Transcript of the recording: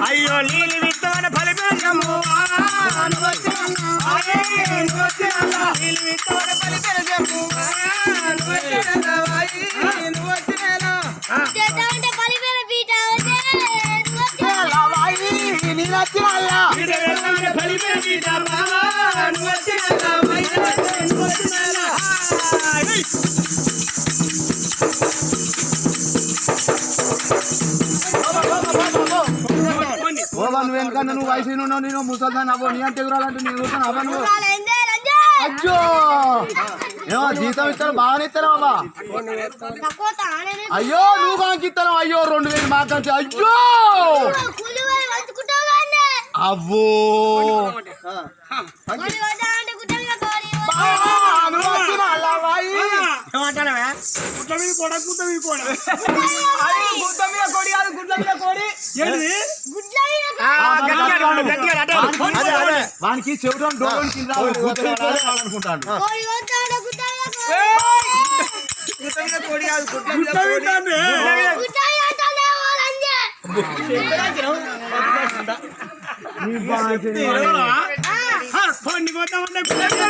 అయ్యో నీళ్ళు విత్తవన ఫలిపేశము నీళ్ళు విత్తవన ఫలిపేశము వెనకన్నా నువ్వు వయసు ఉన్నావు నేను ముసల్దాన్ని అవ్వ నీ అంటే ఎగురాలంటే నేను చూస్తాను అవ్వ నువ్వు అయ్యో ఏమో జీతం ఇస్తాను బాగానే ఇస్తాను అవ్వ అయ్యో నువ్వు బాగా ఇస్తాను అయ్యో 2000 మాకంటే అయ్యో అవ్వో వానికి చెవిటం డోర్ అనుకుంటాను కొన్ని